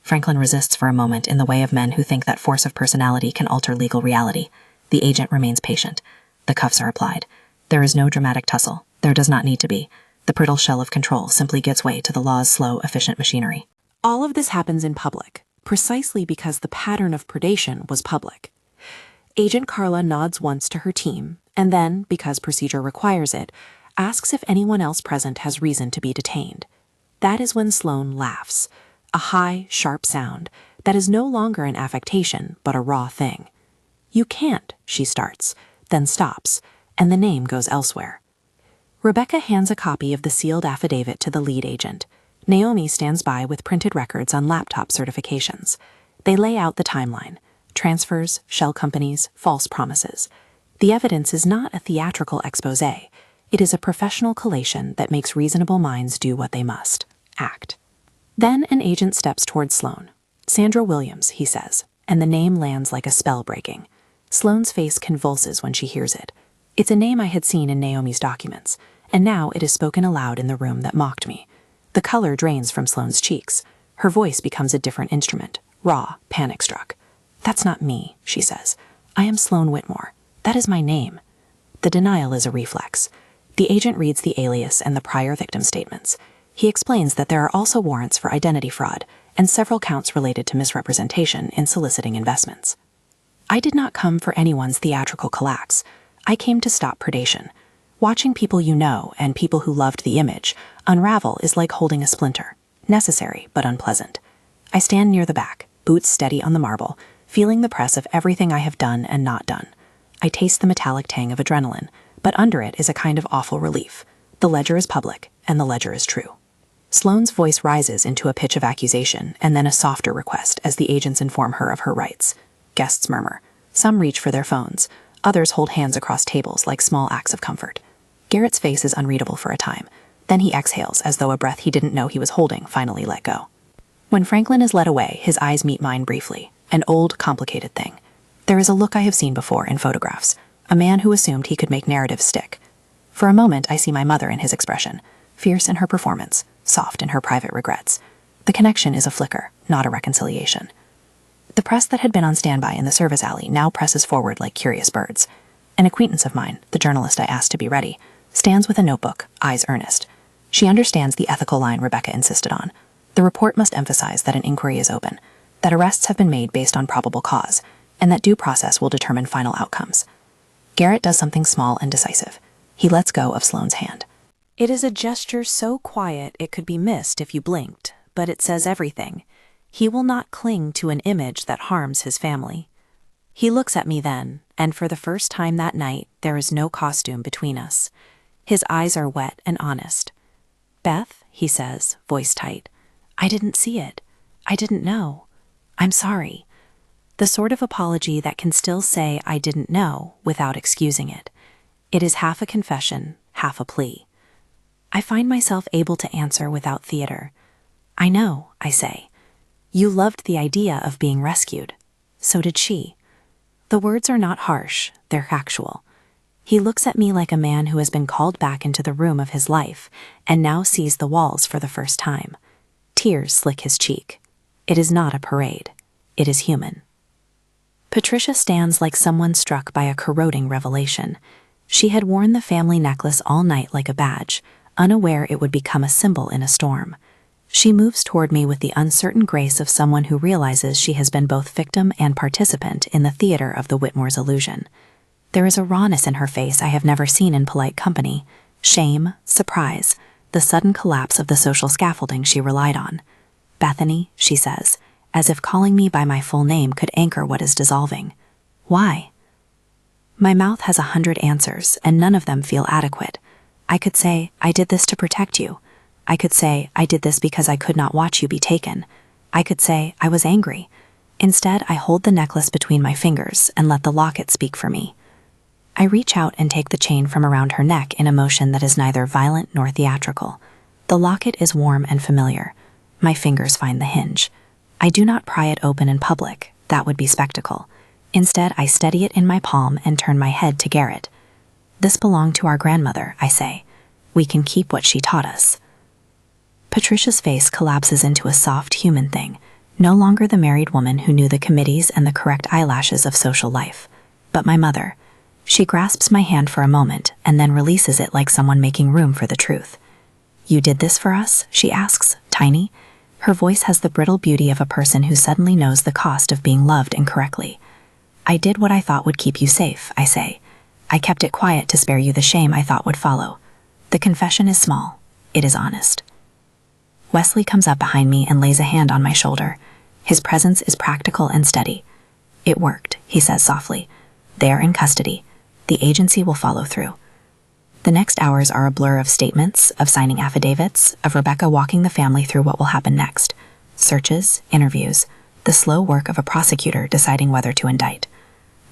Franklin resists for a moment in the way of men who think that force of personality can alter legal reality. The agent remains patient. The cuffs are applied. There is no dramatic tussle. There does not need to be. The brittle shell of control simply gives way to the law's slow, efficient machinery. All of this happens in public, precisely because the pattern of predation was public. Agent Carla nods once to her team, and then, because procedure requires it, asks if anyone else present has reason to be detained. That is when Sloane laughs, a high, sharp sound that is no longer an affectation but a raw thing. You can't, she starts, then stops, and the name goes elsewhere. Rebecca hands a copy of the sealed affidavit to the lead agent. Naomi stands by with printed records on laptop certifications. They lay out the timeline: transfers, shell companies, false promises. The evidence is not a theatrical expose. It is a professional collation that makes reasonable minds do what they must: act. Then an agent steps towards Sloane. "Sandra Williams," he says, and the name lands like a spell breaking. Sloane's face convulses when she hears it. It's a name I had seen in Naomi's documents, and now it is spoken aloud in the room that mocked me. The color drains from Sloane's cheeks. Her voice becomes a different instrument, raw, panic-struck. "That's not me," she says. "I am Sloane Whitmore. That is my name." The denial is a reflex. The agent reads the alias and the prior victim statements. He explains that there are also warrants for identity fraud and several counts related to misrepresentation in soliciting investments. I did not come for anyone's theatrical collapse. I came to stop predation. Watching people you know and people who loved the image unravel is like holding a splinter, necessary but unpleasant. I stand near the back, boots steady on the marble, feeling the press of everything I have done and not done. I taste the metallic tang of adrenaline, but under it is a kind of awful relief. The ledger is public, and the ledger is true. Sloane's voice rises into a pitch of accusation and then a softer request as the agents inform her of her rights. Guests murmur. Some reach for their phones. Others hold hands across tables like small acts of comfort. Garrett's face is unreadable for a time. Then he exhales as though a breath he didn't know he was holding finally let go. When Franklin is led away, his eyes meet mine briefly. An old, complicated thing. There is a look I have seen before in photographs. A man who assumed he could make narratives stick. For a moment, I see my mother in his expression, fierce in her performance, soft in her private regrets. The connection is a flicker, not a reconciliation. The press that had been on standby in the service alley now presses forward like curious birds. An acquaintance of mine, the journalist I asked to be ready, stands with a notebook, eyes earnest. She understands the ethical line Rebecca insisted on. The report must emphasize that an inquiry is open, that arrests have been made based on probable cause, and that due process will determine final outcomes. Garrett does something small and decisive. He lets go of Sloane's hand. It is a gesture so quiet it could be missed if you blinked, but it says everything. He will not cling to an image that harms his family. He looks at me then, and for the first time that night, there is no costume between us. His eyes are wet and honest. "Beth," he says, voice tight, "I didn't see it. I didn't know. I'm sorry." The sort of apology that can still say "I didn't know" without excusing it. It is half a confession, half a plea. I find myself able to answer without theater. "I know," I say. "You loved the idea of being rescued. So did she." The words are not harsh, they're factual. He looks at me like a man who has been called back into the room of his life and now sees the walls for the first time. Tears slick his cheek. It is not a parade. It is human. Patricia stands like someone struck by a corroding revelation. She had worn the family necklace all night like a badge, unaware it would become a symbol in a storm. She moves toward me with the uncertain grace of someone who realizes she has been both victim and participant in the theater of the Whitmore's illusion. There is a rawness in her face I have never seen in polite company. Shame, surprise, the sudden collapse of the social scaffolding she relied on. "Bethany," she says, as if calling me by my full name could anchor what is dissolving. "Why?" My mouth has 100 answers, and none of them feel adequate. I could say, "I did this to protect you." I could say, "I did this because I could not watch you be taken." I could say, "I was angry." Instead, I hold the necklace between my fingers and let the locket speak for me. I reach out and take the chain from around her neck in a motion that is neither violent nor theatrical. The locket is warm and familiar. My fingers find the hinge. I do not pry it open in public. That would be spectacle. Instead, I steady it in my palm and turn my head to Garrett. "This belonged to our grandmother," I say. "We can keep what she taught us." Patricia's face collapses into a soft human thing, no longer the married woman who knew the committees and the correct eyelashes of social life, but my mother. She grasps my hand for a moment and then releases it like someone making room for the truth. "You did this for us?" she asks, tiny. Her voice has the brittle beauty of a person who suddenly knows the cost of being loved incorrectly. "I did what I thought would keep you safe," I say. "I kept it quiet to spare you the shame I thought would follow." The confession is small. It is honest. Wesley comes up behind me and lays a hand on my shoulder. His presence is practical and steady. "It worked," he says softly. "They are in custody. The agency will follow through." The next hours are a blur of statements, of signing affidavits, of Rebecca walking the family through what will happen next. Searches, interviews, the slow work of a prosecutor deciding whether to indict.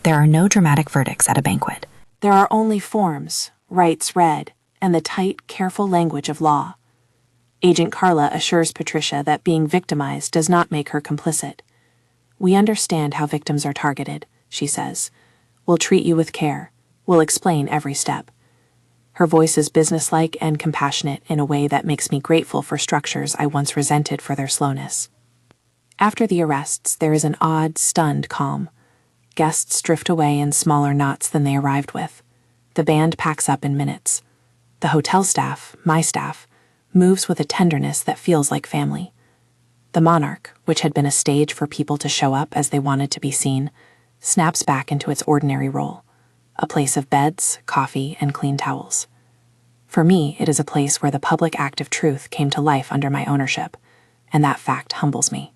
There are no dramatic verdicts at a banquet. There are only forms, rights read, and the tight, careful language of law. Agent Carla assures Patricia that being victimized does not make her complicit. "We understand how victims are targeted," she says. "We'll treat you with care. We'll explain every step." Her voice is businesslike and compassionate in a way that makes me grateful for structures I once resented for their slowness. After the arrests, there is an odd, stunned calm. Guests drift away in smaller knots than they arrived with. The band packs up in minutes. The hotel staff, my staff, moves with a tenderness that feels like family. The Monarch, which had been a stage for people to show up as they wanted to be seen, snaps back into its ordinary role, a place of beds, coffee, and clean towels. For me, it is a place where the public act of truth came to life under my ownership, and that fact humbles me.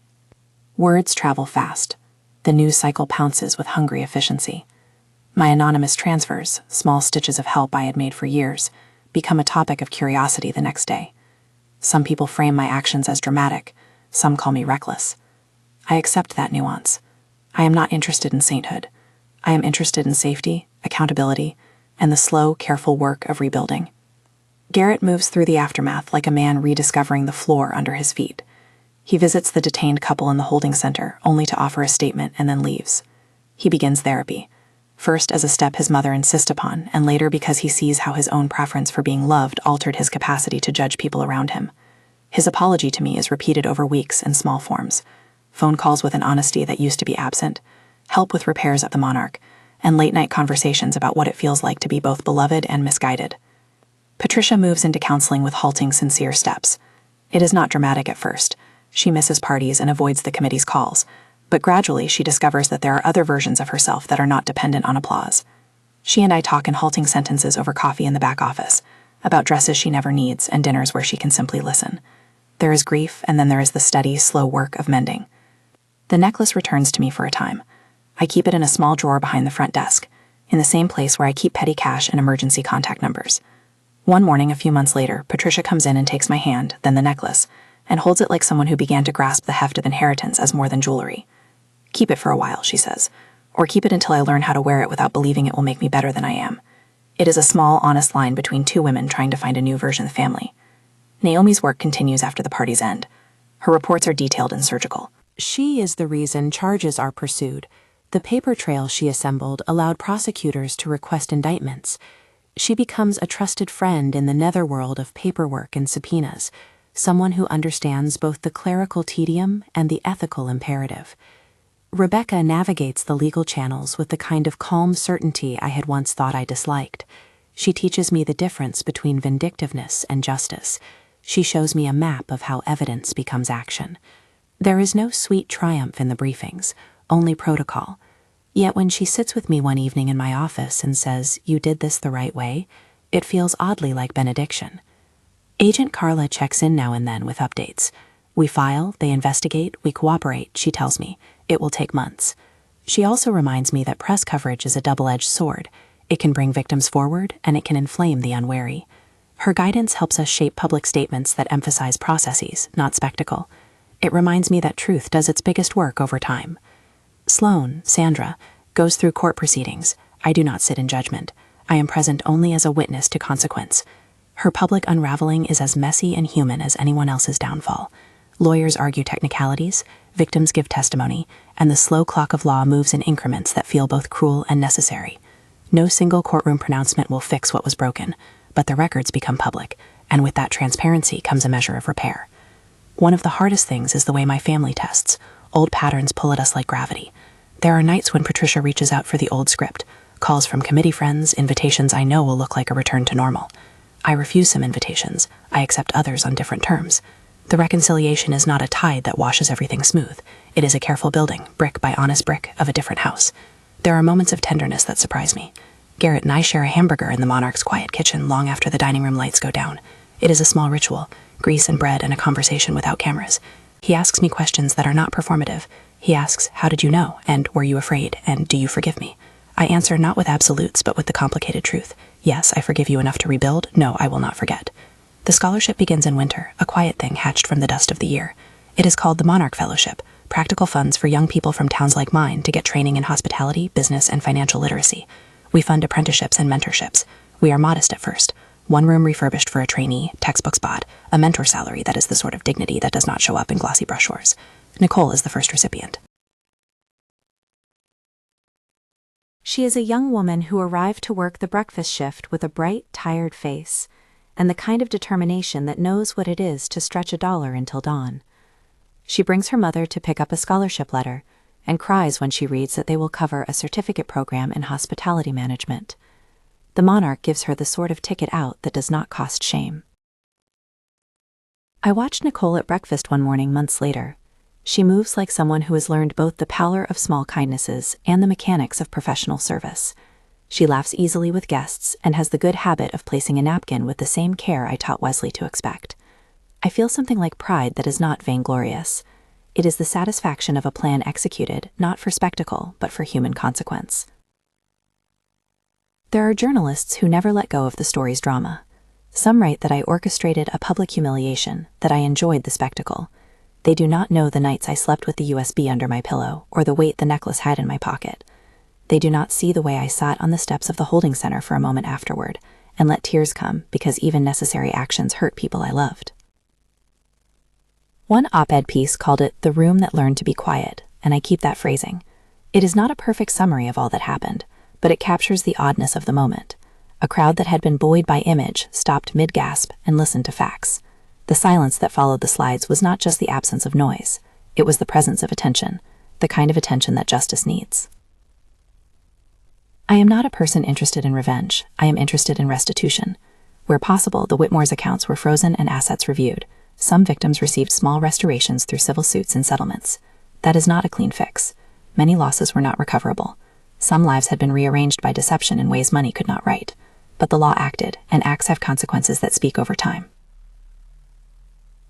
Words travel fast. The news cycle pounces with hungry efficiency. My anonymous transfers, small stitches of help I had made for years, become a topic of curiosity the next day. Some people frame my actions as dramatic, some call me reckless. I accept that nuance. I am not interested in sainthood. I am interested in safety, accountability, and the slow, careful work of rebuilding. Garrett moves through the aftermath like a man rediscovering the floor under his feet. He visits the detained couple in the holding center, only to offer a statement and then leaves. He begins therapy, first as a step his mother insists upon, and later because he sees how his own preference for being loved altered his capacity to judge people around him. His apology to me is repeated over weeks in small forms. Phone calls with an honesty that used to be absent, help with repairs at the Monarch, and late-night conversations about what it feels like to be both beloved and misguided. Patricia moves into counseling with halting, sincere steps. It is not dramatic at first. She misses parties and avoids the committee's calls, but gradually she discovers that there are other versions of herself that are not dependent on applause. She and I talk in halting sentences over coffee in the back office, about dresses she never needs and dinners where she can simply listen. There is grief, and then there is the steady, slow work of mending. The necklace returns to me for a time. I keep it in a small drawer behind the front desk, in the same place where I keep petty cash and emergency contact numbers. One morning, a few months later, Patricia comes in and takes my hand, then the necklace, and holds it like someone who began to grasp the heft of inheritance as more than jewelry. "Keep it for a while," she says, "or keep it until I learn how to wear it without believing it will make me better than I am." It is a small, honest line between two women trying to find a new version of the family. Naomi's work continues after the party's end. Her reports are detailed and surgical. She is the reason charges are pursued. The paper trail she assembled allowed prosecutors to request indictments. She becomes a trusted friend in the netherworld of paperwork and subpoenas, someone who understands both the clerical tedium and the ethical imperative. Rebecca navigates the legal channels with the kind of calm certainty I had once thought I disliked. She teaches me the difference between vindictiveness and justice. She shows me a map of how evidence becomes action. There is no sweet triumph in the briefings, only protocol. Yet when she sits with me one evening in my office and says, "You did this the right way," it feels oddly like benediction. Agent Carla checks in now and then with updates. We file, they investigate, we cooperate, she tells me. It will take months. She also reminds me that press coverage is a double-edged sword. It can bring victims forward, and it can inflame the unwary. Her guidance helps us shape public statements that emphasize processes, not spectacle. It reminds me that truth does its biggest work over time. Sloane, Sandra, goes through court proceedings. I do not sit in judgment. I am present only as a witness to consequence. Her public unraveling is as messy and human as anyone else's downfall. Lawyers argue technicalities, victims give testimony, and the slow clock of law moves in increments that feel both cruel and necessary. No single courtroom pronouncement will fix what was broken, but the records become public, and with that transparency comes a measure of repair. One of the hardest things is the way my family tests. Old patterns pull at us like gravity. There are nights when Patricia reaches out for the old script, calls from committee friends, invitations I know will look like a return to normal. I refuse some invitations. I accept others on different terms. The reconciliation is not a tide that washes everything smooth. It is a careful building, brick by honest brick, of a different house. There are moments of tenderness that surprise me. Garrett and I share a hamburger in the Monarch's quiet kitchen long after the dining room lights go down. It is a small ritual, grease and bread and a conversation without cameras. He asks me questions that are not performative. He asks, "How did you know?" and "Were you afraid?" and "Do you forgive me?" I answer not with absolutes, but with the complicated truth. Yes, I forgive you enough to rebuild. No, I will not forget. The scholarship begins in winter, a quiet thing hatched from the dust of the year. It is called the Monarch Fellowship, practical funds for young people from towns like mine to get training in hospitality, business, and financial literacy. We fund apprenticeships and mentorships. We are modest at first. One room refurbished for a trainee, textbooks bought, a mentor salary that is the sort of dignity that does not show up in glossy brochures. Nicole is the first recipient. She is a young woman who arrived to work the breakfast shift with a bright, tired face, and the kind of determination that knows what it is to stretch $1 until dawn. She brings her mother to pick up a scholarship letter and cries when she reads that they will cover a certificate program in hospitality management. The Monarch gives her the sort of ticket out that does not cost shame. I watched Nicole at breakfast one morning months later. She moves like someone who has learned both the pallor of small kindnesses and the mechanics of professional service. She laughs easily with guests and has the good habit of placing a napkin with the same care I taught Wesley to expect. I feel something like pride that is not vainglorious. It is the satisfaction of a plan executed, not for spectacle, but for human consequence. There are journalists who never let go of the story's drama. Some write that I orchestrated a public humiliation, that I enjoyed the spectacle. They do not know the nights I slept with the USB under my pillow or the weight the necklace had in my pocket. They do not see the way I sat on the steps of the holding center for a moment afterward and let tears come because even necessary actions hurt people I loved. One op-ed piece called it the room that learned to be quiet, and I keep that phrasing. It is not a perfect summary of all that happened, but it captures the oddness of the moment. A crowd that had been buoyed by image stopped mid-gasp and listened to facts. The silence that followed the slides was not just the absence of noise. It was the presence of attention, the kind of attention that justice needs. I am not a person interested in revenge. I am interested in restitution. Where possible, the Whitmore's accounts were frozen and assets reviewed. Some victims received small restorations through civil suits and settlements. That is not a clean fix. Many losses were not recoverable. Some lives had been rearranged by deception in ways money could not right. But the law acted, and acts have consequences that speak over time.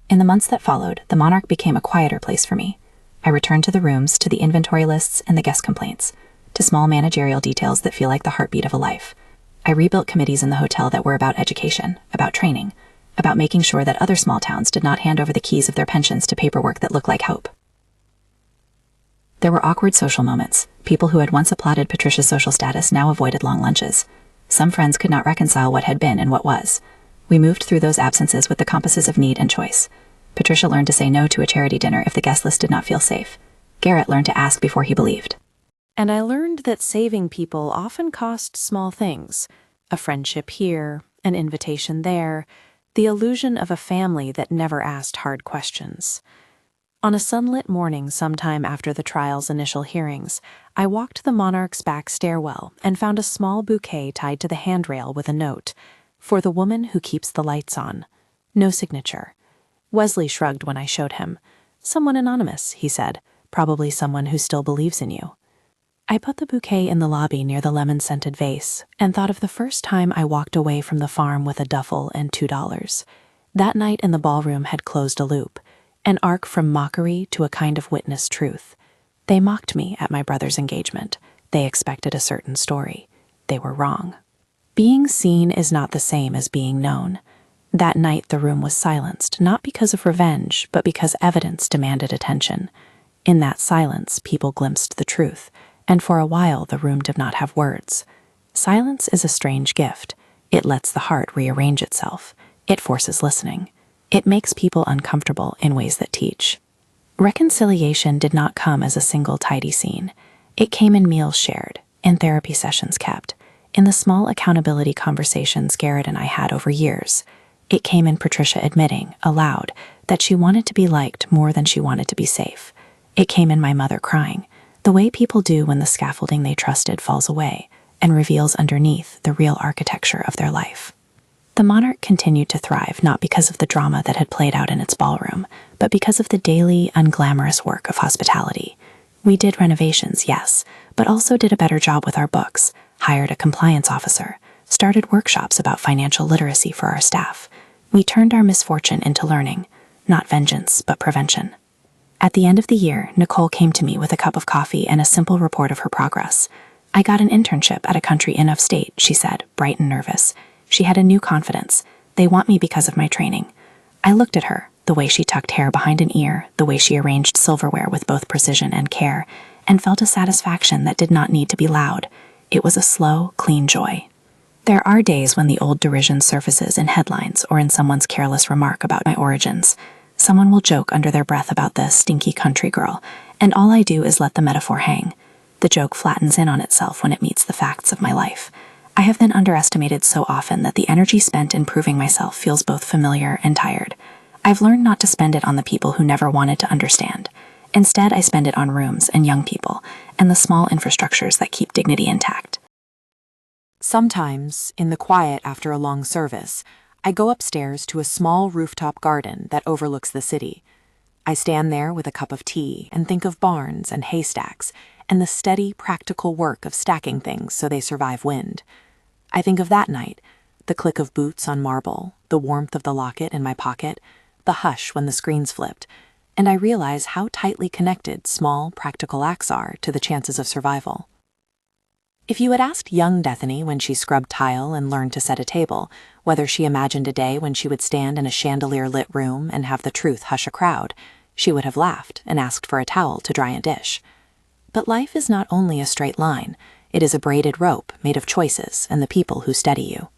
In the months that followed, the Monarch became a quieter place for me. I returned to the rooms, to the inventory lists and the guest complaints, to small managerial details that feel like the heartbeat of a life. I rebuilt committees in the hotel that were about education, about training, about making sure that other small towns did not hand over the keys of their pensions to paperwork that looked like hope. There were awkward social moments. People who had once applauded Patricia's social status now avoided long lunches. Some friends could not reconcile what had been and what was. We moved through those absences with the compasses of need and choice. Patricia learned to say no to a charity dinner if the guest list did not feel safe. Garrett learned to ask before he believed. And I learned that saving people often costs small things. A friendship here, an invitation there, the illusion of a family that never asked hard questions. On a sunlit morning sometime after the trial's initial hearings, I walked the Monarch's back stairwell and found a small bouquet tied to the handrail with a note, "For the woman who keeps the lights on." No signature. Wesley shrugged when I showed him. "Someone anonymous," he said, "probably someone who still believes in you." I put the bouquet in the lobby near the lemon-scented vase and thought of the first time I walked away from the farm with a duffel and $2. That night in the ballroom had closed a loop, an arc from mockery to a kind of witness truth. They mocked me at my brother's engagement. They expected a certain story. They were wrong. Being seen is not the same as being known. That night the room was silenced, not because of revenge, but because evidence demanded attention. In that silence, people glimpsed the truth, and for a while the room did not have words. Silence is a strange gift. It lets the heart rearrange itself. It forces listening. It makes people uncomfortable in ways that teach. Reconciliation did not come as a single tidy scene. It came in meals shared, in therapy sessions kept, in the small accountability conversations Garrett and I had over years. It came in Patricia admitting, aloud, that she wanted to be liked more than she wanted to be safe. It came in my mother crying, the way people do when the scaffolding they trusted falls away and reveals underneath the real architecture of their life. The Monarch continued to thrive not because of the drama that had played out in its ballroom, but because of the daily, unglamorous work of hospitality. We did renovations, yes, but also did a better job with our books, hired a compliance officer, started workshops about financial literacy for our staff. We turned our misfortune into learning, not vengeance, but prevention. At the end of the year, Nicole came to me with a cup of coffee and a simple report of her progress. I got an internship at a country inn upstate, she said, bright and nervous. She had a new confidence. They want me because of my training. I looked at her, the way she tucked hair behind an ear, the way she arranged silverware with both precision and care, and felt a satisfaction that did not need to be loud. It was a slow, clean joy. There are days when the old derision surfaces in headlines or in someone's careless remark about my origins. Someone will joke under their breath about the stinky country girl, and all I do is let the metaphor hang. The joke flattens in on itself when it meets the facts of my life. I have been underestimated so often that the energy spent in proving myself feels both familiar and tired. I've learned not to spend it on the people who never wanted to understand. Instead, I spend it on rooms and young people, and the small infrastructures that keep dignity intact. Sometimes, in the quiet after a long service, I go upstairs to a small rooftop garden that overlooks the city. I stand there with a cup of tea and think of barns and haystacks and the steady, practical work of stacking things so they survive wind. I think of that night, the click of boots on marble, the warmth of the locket in my pocket, the hush when the screens flipped, and I realize how tightly connected small, practical acts are to the chances of survival. If you had asked young Bethany when she scrubbed tile and learned to set a table, whether she imagined a day when she would stand in a chandelier-lit room and have the truth hush a crowd, she would have laughed and asked for a towel to dry a dish. But life is not only a straight line, it is a braided rope made of choices and the people who steady you.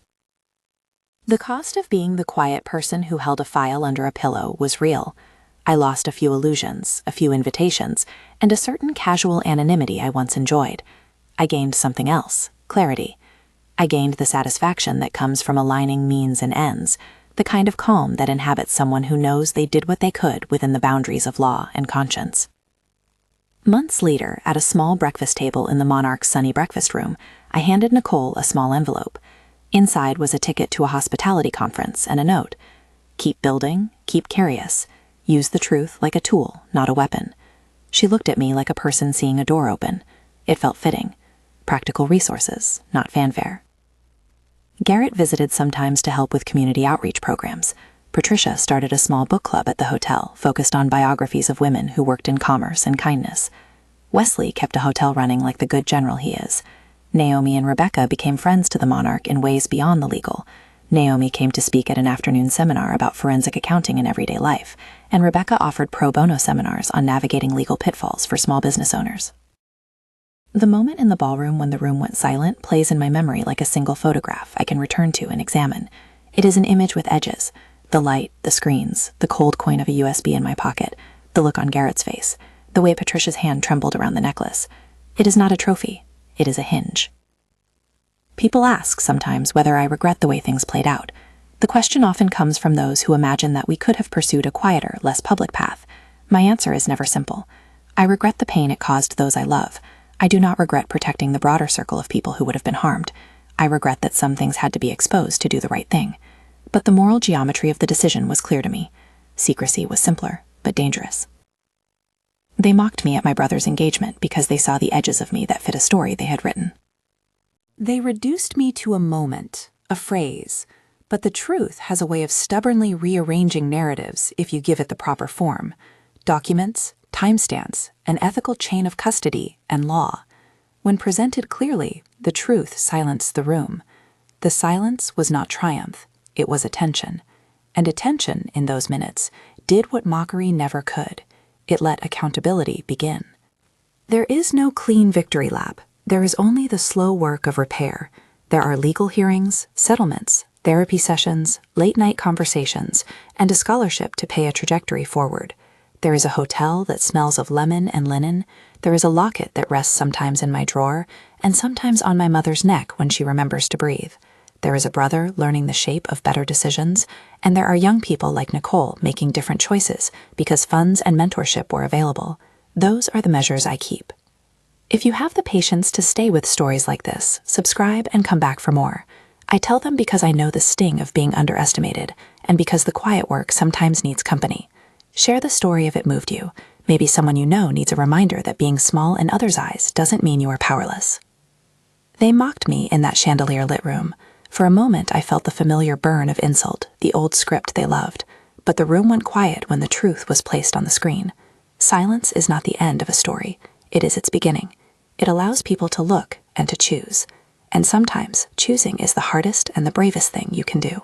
The cost of being the quiet person who held a file under a pillow was real. I lost a few illusions, a few invitations, and a certain casual anonymity I once enjoyed. I gained something else, clarity. I gained the satisfaction that comes from aligning means and ends, the kind of calm that inhabits someone who knows they did what they could within the boundaries of law and conscience. Months later, at a small breakfast table in the Monarch's sunny breakfast room, I handed Nicole a small envelope. Inside was a ticket to a hospitality conference and a note. Keep building, keep curious. Use the truth like a tool, not a weapon. She looked at me like a person seeing a door open. It felt fitting. Practical resources, not fanfare. Garrett visited sometimes to help with community outreach programs. Patricia started a small book club at the hotel focused on biographies of women who worked in commerce and kindness. Wesley kept a hotel running like the good general he is. Naomi and Rebecca became friends to the Monarch in ways beyond the legal. Naomi came to speak at an afternoon seminar about forensic accounting in everyday life, and Rebecca offered pro bono seminars on navigating legal pitfalls for small business owners. The moment in the ballroom when the room went silent plays in my memory like a single photograph I can return to and examine. It is an image with edges. The light, the screens, the cold coin of a USB in my pocket, the look on Garrett's face, the way Patricia's hand trembled around the necklace. It is not a trophy. It is a hinge. People ask sometimes whether I regret the way things played out. The question often comes from those who imagine that we could have pursued a quieter, less public path. My answer is never simple. I regret the pain it caused those I love. I do not regret protecting the broader circle of people who would have been harmed. I regret that some things had to be exposed to do the right thing. But the moral geometry of the decision was clear to me. Secrecy was simpler, but dangerous. They mocked me at my brother's engagement because they saw the edges of me that fit a story they had written. They reduced me to a moment, a phrase, but the truth has a way of stubbornly rearranging narratives if you give it the proper form. Documents, timestamps, an ethical chain of custody, and law. When presented clearly, the truth silenced the room. The silence was not triumph, it was attention. And attention, in those minutes, did what mockery never could. It let accountability begin. There is no clean victory lap. There is only the slow work of repair. There are legal hearings, settlements, therapy sessions, late-night conversations, and a scholarship to pay a trajectory forward. There is a hotel that smells of lemon and linen. There is a locket that rests sometimes in my drawer, and sometimes on my mother's neck when she remembers to breathe. There is a brother learning the shape of better decisions, and there are young people like Nicole making different choices because funds and mentorship were available. Those are the measures I keep. If you have the patience to stay with stories like this, subscribe and come back for more. I tell them because I know the sting of being underestimated, and because the quiet work sometimes needs company. Share the story if it moved you. Maybe someone you know needs a reminder that being small in others' eyes doesn't mean you are powerless. They mocked me in that chandelier-lit room. For a moment I felt the familiar burn of insult, the old script they loved. But the room went quiet when the truth was placed on the screen. Silence is not the end of a story. It is its beginning. It allows people to look and to choose. And sometimes choosing is the hardest and the bravest thing you can do.